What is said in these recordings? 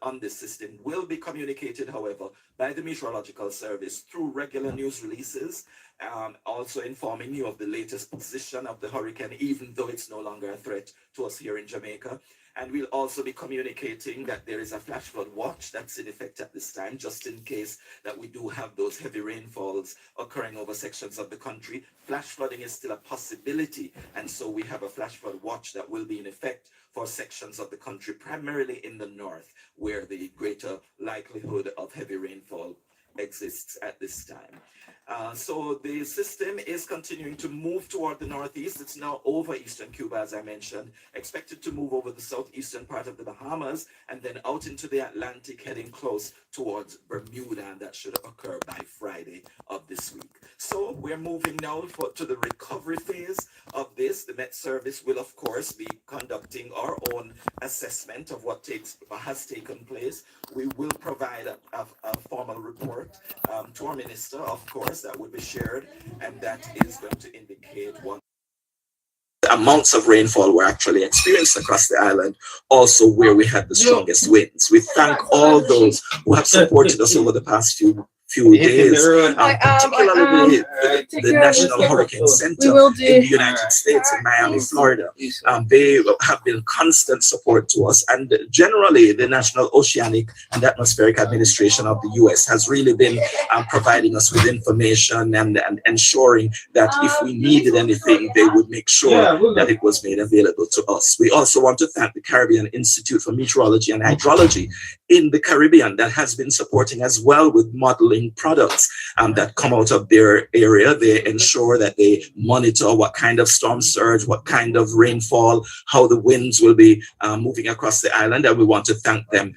on this system will be communicated, however, by the Meteorological Service through regular news releases, also informing you of the latest position of the hurricane, even though it's no longer a threat to us here in Jamaica. And we'll also be communicating that there is a flash flood watch that's in effect at this time, just in case that we do have those heavy rainfalls occurring over sections of the country. Flash flooding is still a possibility, and so we have a flash flood watch that will be in effect for sections of the country, primarily in the north, where the greater likelihood of heavy rainfall exists at this time. So the system is continuing to move toward the northeast. It's now over eastern Cuba, as I mentioned, expected to move over the southeastern part of the Bahamas and then out into the Atlantic, heading close towards Bermuda, and that should occur by Friday of this week. So we're moving now to the recovery phase of this. The Met Service will, of course, be conducting our own assessment of what has taken place. We will provide a formal report to our minister, of course, that will be shared, and that is going to indicate what amounts of rainfall were actually experienced across the island, also where we had the strongest winds. We thank all those who have supported us over the past few days, particularly the National Hurricane Center in the United States, in Miami, Florida. They have been constant support to us, and generally the National Oceanic and Atmospheric Administration of the U.S. has really been providing us with information and ensuring that if we needed anything, they would make sure that it was made available to us. We also want to thank the Caribbean Institute for Meteorology and Hydrology in the Caribbean that has been supporting as well with modeling products that come out of their area. They ensure that they monitor what kind of storm surge, what kind of rainfall, how the winds will be moving across the island, and we want to thank them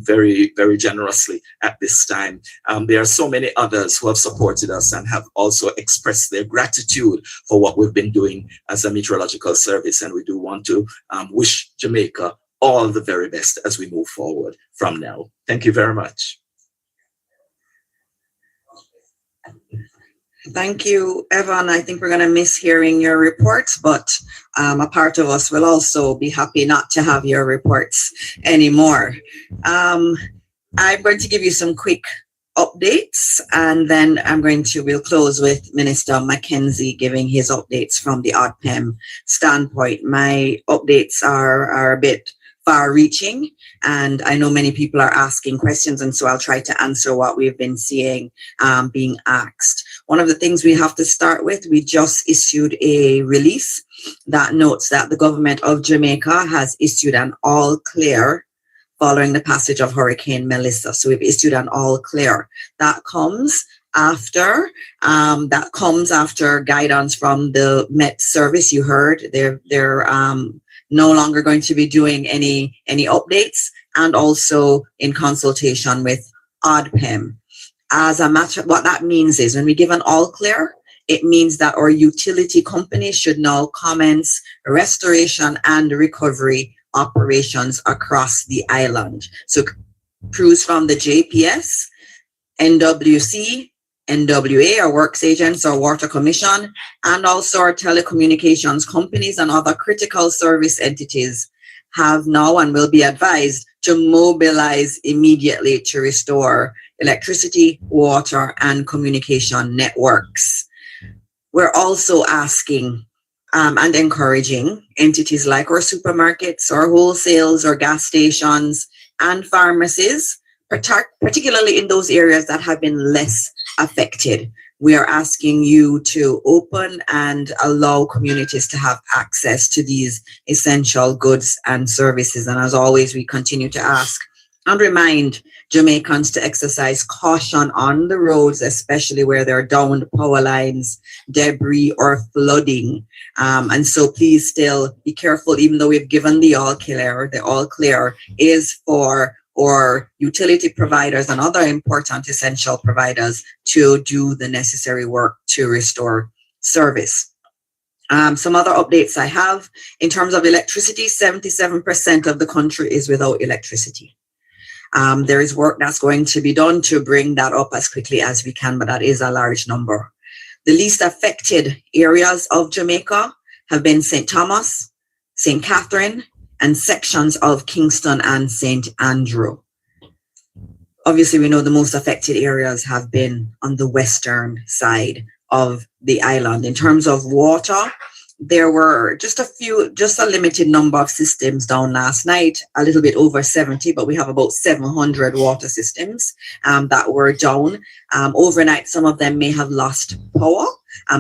very, very generously at this time. There are so many others who have supported us and have also expressed their gratitude for what we've been doing as a meteorological service, and we do want to wish Jamaica all the very best as we move forward from now. Thank you very much. Thank you, Evan. I think we're going to miss hearing your reports, but a part of us will also be happy not to have your reports anymore. I'm going to give you some quick updates, and then we'll close with Minister Mackenzie giving his updates from the ODPEM standpoint. My updates are a bit far-reaching, and I know many people are asking questions, and so I'll try to answer what we've been seeing being asked. One of the things we have to start with, we just issued a release that notes that the government of Jamaica has issued an all clear following the passage of Hurricane Melissa. So we've issued an all clear. That comes after guidance from the Met Service. You heard they're no longer going to be doing any updates, and also in consultation with ODPEM. As a matter, what that means is when we give an all clear, it means that our utility companies should now commence restoration and recovery operations across the island. So crews from the JPS, NWC, NWA, our works agents, our water commission, and also our telecommunications companies and other critical service entities have now and will be advised to mobilize immediately to restore electricity, water, and communication networks. We're also asking and encouraging entities like our supermarkets, our wholesales, our gas stations, and pharmacies, particularly in those areas that have been less affected. We are asking you to open and allow communities to have access to these essential goods and services. And as always, we continue to ask and remind Jamaicans to exercise caution on the roads, especially where there are downed power lines, debris, or flooding. And so please still be careful, even though we've given the all clear is for or utility providers and other important essential providers to do the necessary work to restore service. Some other updates I have in terms of electricity, 77% of the country is without electricity. There is work that's going to be done to bring that up as quickly as we can, but that is a large number. The least affected areas of Jamaica have been St. Thomas, St. Catherine, and sections of Kingston and St. Andrew. obviously we know the most affected areas have been on the western side of the island. In terms of water, there were just a limited number of systems down last night, a little bit over 70, but we have about 700 water systems that were down. Overnight, some of them may have lost power.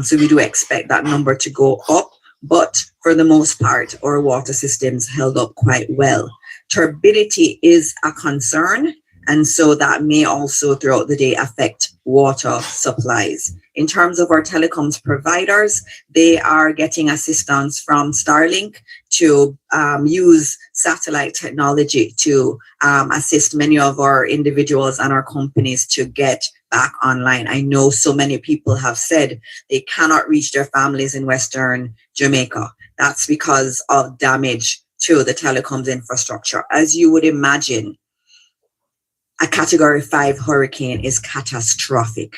So we do expect that number to go up. But for the most part, our water systems held up quite well. Turbidity is a concern, and so that may also throughout the day affect water supplies. In terms of our telecoms providers, they are getting assistance from Starlink to use satellite technology to assist many of our individuals and our companies to get back online. I know so many people have said they cannot reach their families in Western Jamaica. That's because of damage to the telecoms infrastructure. As you would imagine, a Category 5 hurricane is catastrophic.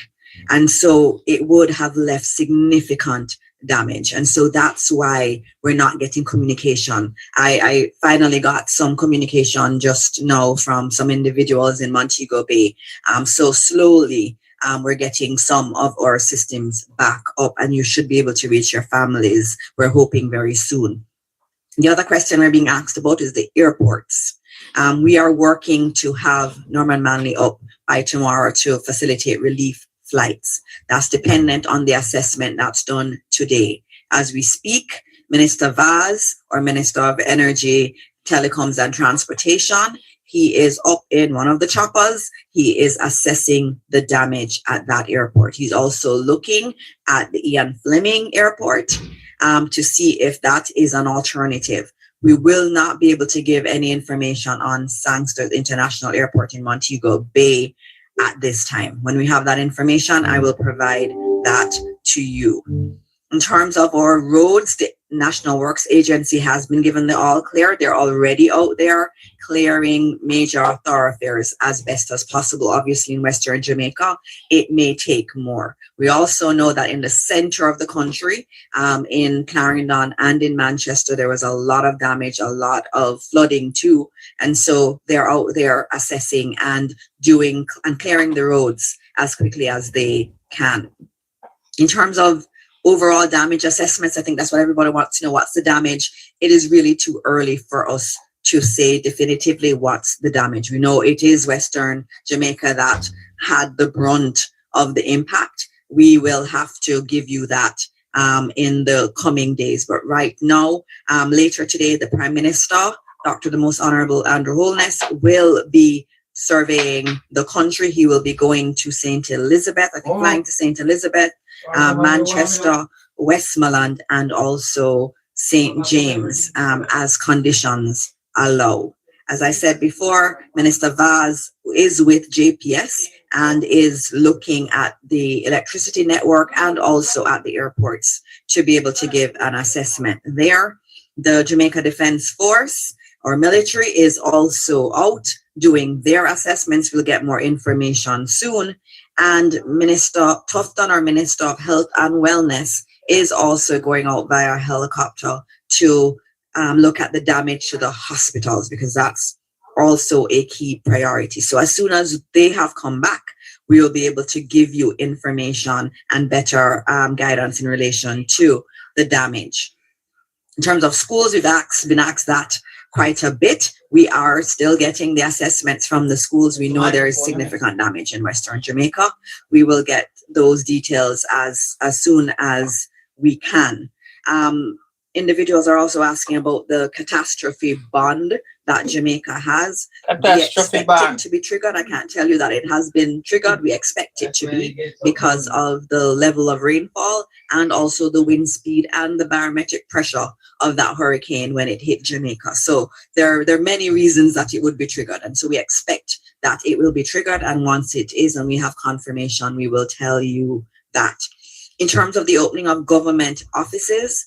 And so it would have left significant damage. And so that's why we're not getting communication. I finally got some communication just now from some individuals in Montego Bay. So slowly, we're getting some of our systems back up, and you should be able to reach your families. We're hoping very soon. The other question we're being asked about is the airports. We are working to have Norman Manley up by tomorrow to facilitate relief flights. That's dependent on the assessment that's done today. As we speak, Minister Vaz, or Minister of Energy, Telecoms and Transportation, he is up in one of the choppers. He is assessing the damage at that airport. He's also looking at the Ian Fleming Airport to see if that is an alternative. We will not be able to give any information on Sangster International Airport in Montego Bay at this time. When we have that information, I will provide that to you. In terms of our roads, the National Works Agency has been given the all clear. They're already out there clearing major thoroughfares as best as possible. Obviously, in Western Jamaica, it may take more. We also know that in the center of the country, in Clarendon and in Manchester, there was a lot of damage, a lot of flooding too. And so they're out there assessing and doing and clearing the roads as quickly as they can. In terms of overall damage assessments, I think that's what everybody wants to know. What's the damage? It is really too early for us to say definitively what's the damage. We know it is Western Jamaica that had the brunt of the impact. We will have to give you that in the coming days. But right now, later today, the Prime Minister, Dr. the Most Honorable Andrew Holness, will be surveying the country. He will be going to St. Elizabeth, I think flying to St. Elizabeth, Manchester, Westmoreland, and also St. James as conditions allow. As I said before, Minister Vaz is with JPS and is looking at the electricity network and also at the airports to be able to give an assessment there. The Jamaica Defence Force or military is also out doing their assessments. We'll get more information soon. And Minister Tufton, or Minister of Health and Wellness, is also going out via helicopter to look at the damage to the hospitals, because that's also a key priority. So as soon as they have come back, we will be able to give you information and better guidance in relation to the damage. In terms of schools, we've been asked that quite a bit. We are still getting the assessments from the schools. We know there is significant damage in Western Jamaica. We will get those details as soon as we can. Individuals are also asking about the catastrophe bond that Jamaica has. We expect it to be triggered. I can't tell you that it has been triggered. We expect it to be because of the level of rainfall and also the wind speed and the barometric pressure of that hurricane when it hit Jamaica. So there are many reasons that it would be triggered. And so we expect that it will be triggered. And once it is and we have confirmation, we will tell you that. In terms of the opening of government offices,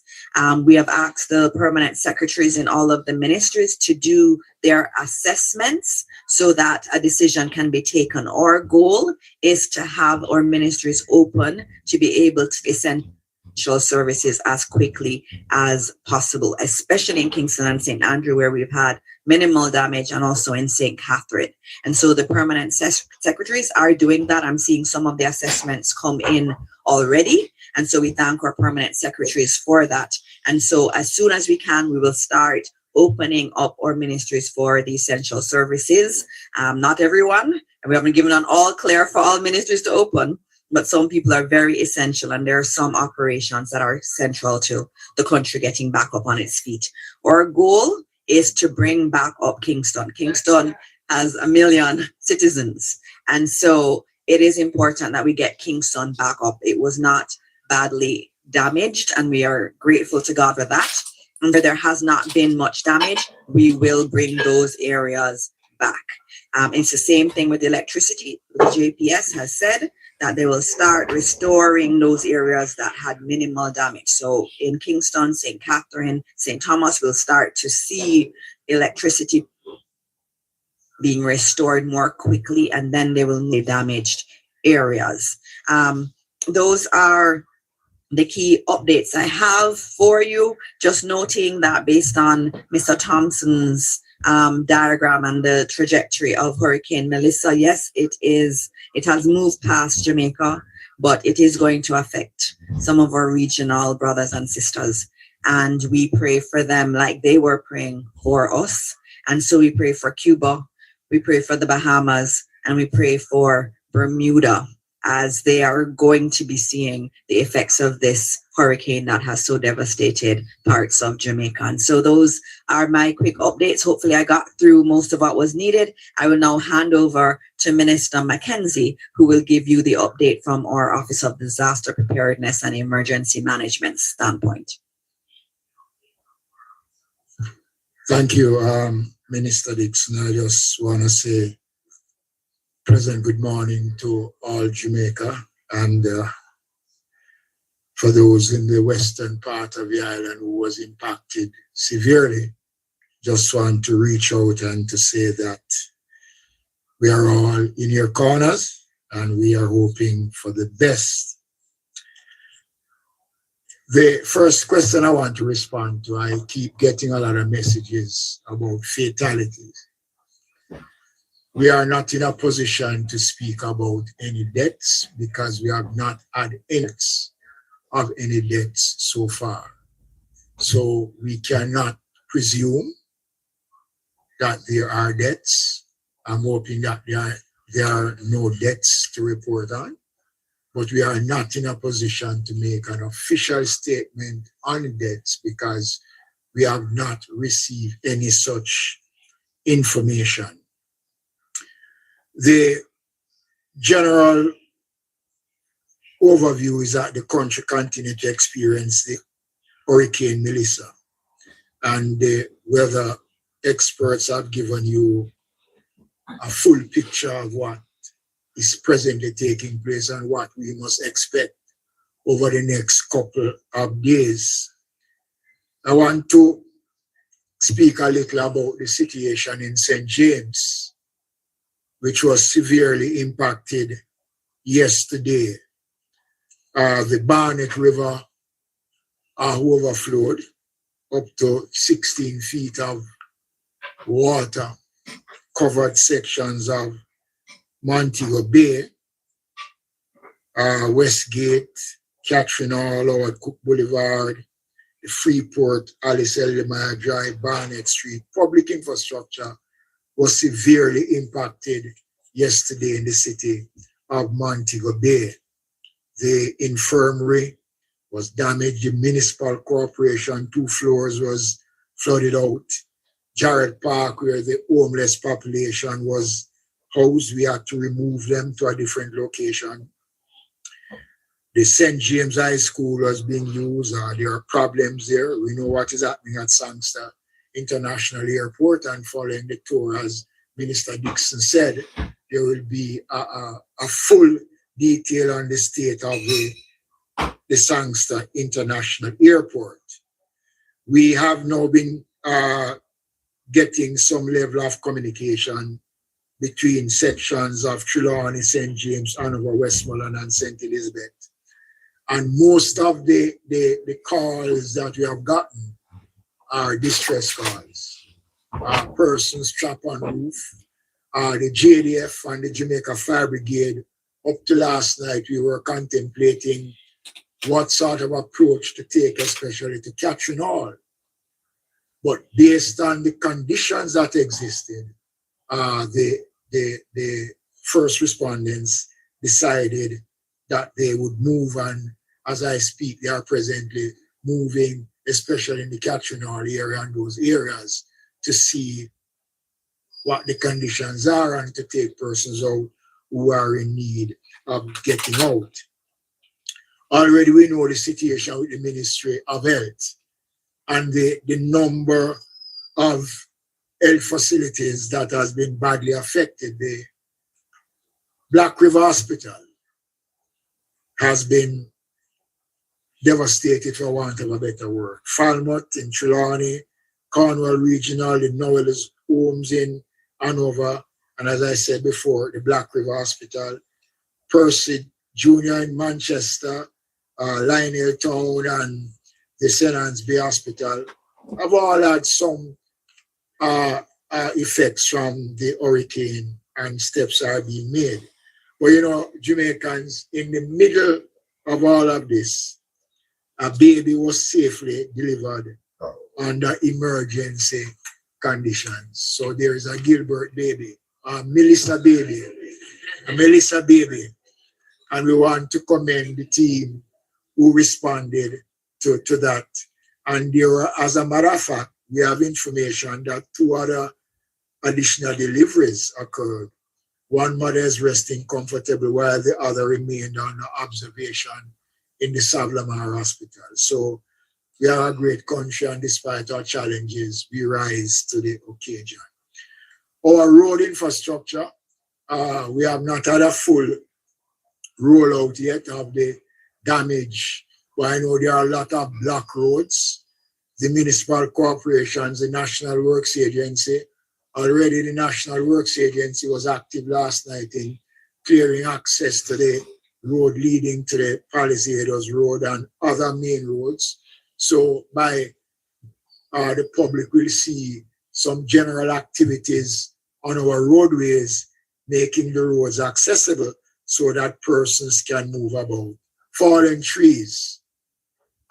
we have asked the permanent secretaries in all of the ministries to do their assessments so that a decision can be taken. Our goal is to have our ministries open to be able to listen essential services as quickly as possible, especially in Kingston and St. Andrew, where we've had minimal damage, and also in St. Catherine. And so the permanent secretaries are doing that. I'm seeing some of the assessments come in already. And so we thank our permanent secretaries for that. And so as soon as we can, we will start opening up our ministries for the essential services. Not everyone, and we haven't given an all clear for all ministries to open, but some people are very essential, and there are some operations that are central to the country getting back up on its feet. Our goal is to bring back up Kingston. Kingston has 1 million citizens, and so it is important that we get Kingston back up. It was not badly damaged, and we are grateful to God for that. And where there has not been much damage, we will bring those areas back. It's the same thing with electricity. The JPS has said that they will start restoring those areas that had minimal damage. So in Kingston, St. Catherine, St. Thomas, we'll start to see electricity being restored more quickly, and then they will move damaged areas. Those are the key updates I have for you. Just noting that based on Mr. Thompson's diagram and the trajectory of Hurricane Melissa, yes, it has moved past Jamaica, but it is going to affect some of our regional brothers and sisters. And we pray for them like they were praying for us. And so we pray for Cuba, we pray for the Bahamas, and we pray for Bermuda, as they are going to be seeing the effects of this hurricane that has so devastated parts of Jamaica. And so those are my quick updates. Hopefully I got through most of what was needed. I will now hand over to Minister Mackenzie, who will give you the update from our Office of Disaster Preparedness and Emergency Management standpoint. Thank you, Minister Dixon. I just want to say pleasant good morning to all Jamaica, and for those in the western part of the island who was impacted severely, just want to reach out and to say that we are all in your corners and we are hoping for the best. The first question I want to respond to, I keep getting a lot of messages about fatalities. We are not in a position to speak about any deaths because we have not had hints of any deaths so far. So we cannot presume that there are deaths. I'm hoping that there are no deaths to report on, but we are not in a position to make an official statement on deaths because we have not received any such information. The general overview is that the country continues to experience the Hurricane Melissa, and the weather experts have given you a full picture of what is presently taking place and what we must expect over the next couple of days. I want to speak a little about the situation in St. James, which was severely impacted yesterday. The Barnett River overflowed up to 16 feet of water, covered sections of Montego Bay, Westgate, Catherine Hall, Howard Cook Boulevard, the Freeport, Alice Eldemeyer Drive, Barnett Street. Public infrastructure was severely impacted yesterday in the city of Montego Bay. The infirmary was damaged. The municipal corporation, 2 floors was flooded out. Jarrett Park, where the homeless population was housed, we had to remove them to a different location. The St. James High School was being used. There are problems there. We know what is happening at Sangster International Airport, and following the tour, as Minister Dixon said, there will be a full detail on the state of the Sangster International Airport. We have now been getting some level of communication between sections of Trelawney, St. James, Hanover, Westmoreland, and St. Elizabeth. And most of the calls that we have gotten are distress calls. Persons trapped on roof. The JDF and the Jamaica Fire Brigade, up to last night, we were contemplating what sort of approach to take, especially to Catherine Hall. But based on the conditions that existed, the first respondents decided that they would move, and as I speak, they are presently moving, especially in the Catherine Hall area and those areas, to see what the conditions are and to take persons out who are in need of getting out. Already we know the situation with the Ministry of Health and the number of health facilities that has been badly affected. The Black River Hospital has been devastated, for want of a better word. Falmouth in Trelawney, Cornwall Regional, the Noel's Homes in Hanover, and as I said before, the Black River Hospital, Percy Jr. in Manchester, Lionel Town, and the St. Anne's Bay Hospital have all had some effects from the hurricane, and steps are being made. But you know, Jamaicans, in the middle of all of this, a baby was safely delivered under emergency conditions. So there is a Gilbert baby, a Melissa baby, and we want to commend the team who responded to that. And there, as a matter of fact, we have information that 2 other additional deliveries occurred. One mother is resting comfortably while the other remained under observation in the Savlamar Hospital. So we are a great country, and despite our challenges, we rise to the occasion. Our road infrastructure, we have not had a full rollout yet of the damage, but I know there are a lot of block roads. The municipal corporations, the National Works Agency, already the National Works Agency was active last night in clearing access to the road leading to the Palisades Road and other main roads. So by the public will see some general activities on our roadways, making the roads accessible so that persons can move about. Fallen trees.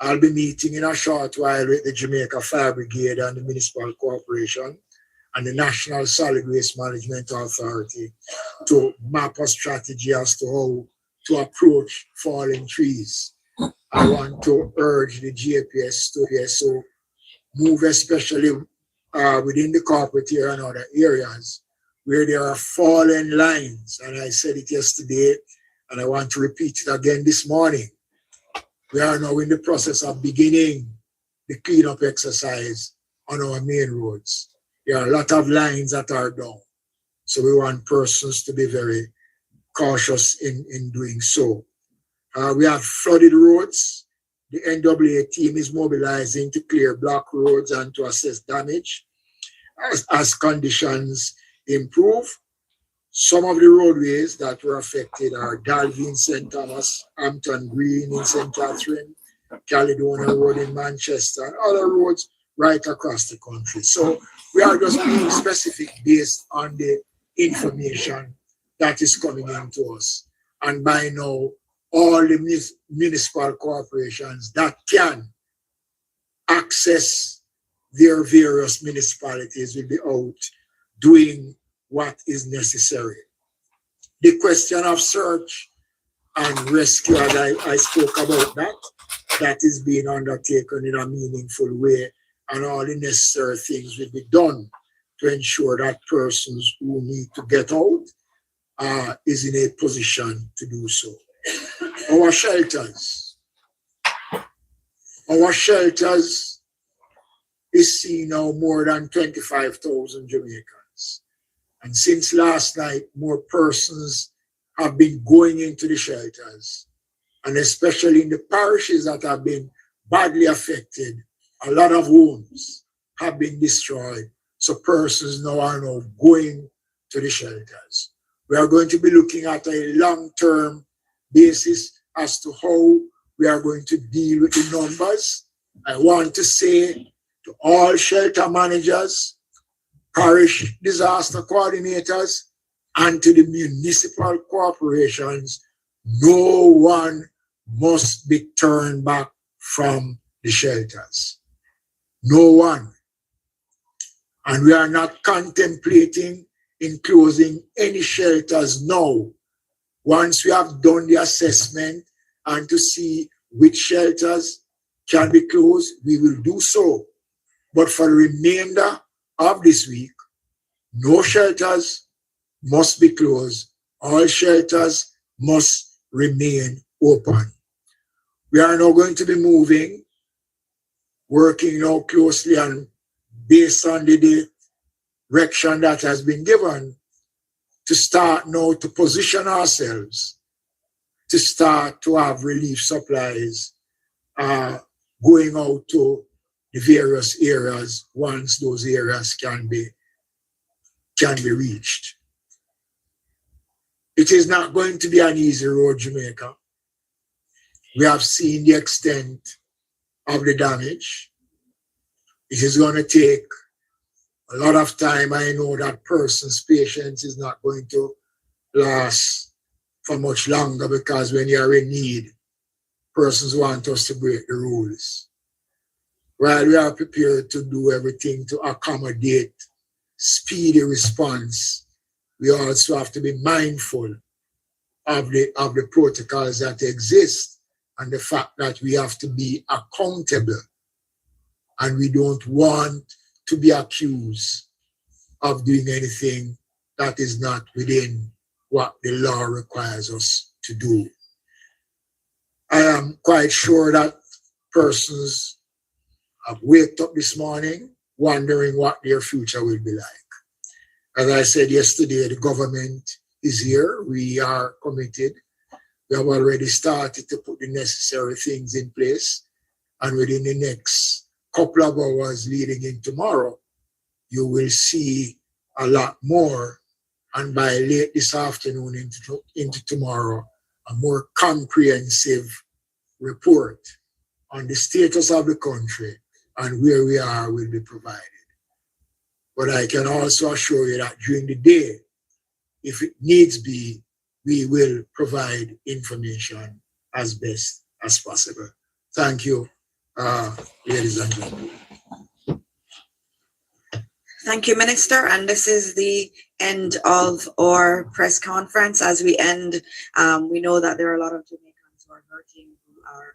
I'll be meeting in a short while with the Jamaica Fire Brigade and the Municipal Corporation and the National Solid Waste Management Authority to map a strategy as to how to approach fallen trees. I want to urge the JPS to move, especially within the corporate area and other areas where there are fallen lines. And I said it yesterday, and I want to repeat it again this morning. We are now in the process of beginning the cleanup exercise on our main roads. There are a lot of lines that are down. So we want persons to be very cautious in doing so. We have flooded roads. The NWA team is mobilizing to clear block roads and to assess damage. As conditions improve, some of the roadways that were affected are Dalvey in St. Thomas, Hampton Green in St. Catherine, Caledonia Road in Manchester, and other roads right across the country. So we are just being specific based on the information that is coming into us. And by now, all the municipal corporations that can access their various municipalities will be out doing what is necessary. The question of search and rescue, as I spoke about that is being undertaken in a meaningful way, and all the necessary things will be done to ensure that persons who need to get out is in a position to do so. Our shelters is seeing now more than 25,000 Jamaicans. And since last night, more persons have been going into the shelters. And especially in the parishes that have been badly affected, a lot of homes have been destroyed. So persons now are going to the shelters. We are going to be looking at a long-term basis as to how we are going to deal with the numbers. I want to say to all shelter managers, parish disaster coordinators, and to the municipal corporations, no one must be turned back from the shelters. No one. And we are not contemplating in closing any shelters now. Once we have done the assessment and to see which shelters can be closed, we will do so. But for the remainder of this week, no shelters must be closed. All shelters must remain open. We are now going to be moving, working now closely and based on the direction that has been given, to start now to position ourselves, to start to have relief supplies going out to the various areas once those areas can be reached. It is not going to be an easy road, Jamaica. We have seen the extent of the damage. It is going to take a lot of time. I know that person's patience is not going to last for much longer, because when you are in need, persons want us to break the rules. While we are prepared to do everything to accommodate speedy response, we also have to be mindful of the protocols that exist and the fact that we have to be accountable, and we don't want to be accused of doing anything that is not within what the law requires us to do. I am quite sure that persons have waked up this morning wondering what their future will be like. As I said yesterday, the government is here. We are committed. We have already started to put the necessary things in place. And within the next couple of hours leading in tomorrow, you will see a lot more. And by late this afternoon into tomorrow, a more comprehensive report on the status of the country and where we are will be provided. But I can also assure you that during the day, if it needs be, we will provide information as best as possible. Thank you, ladies and gentlemen. Thank you, Minister. And this is the end of our press conference. As we end, we know that there are a lot of Jamaicans who are hurting, who are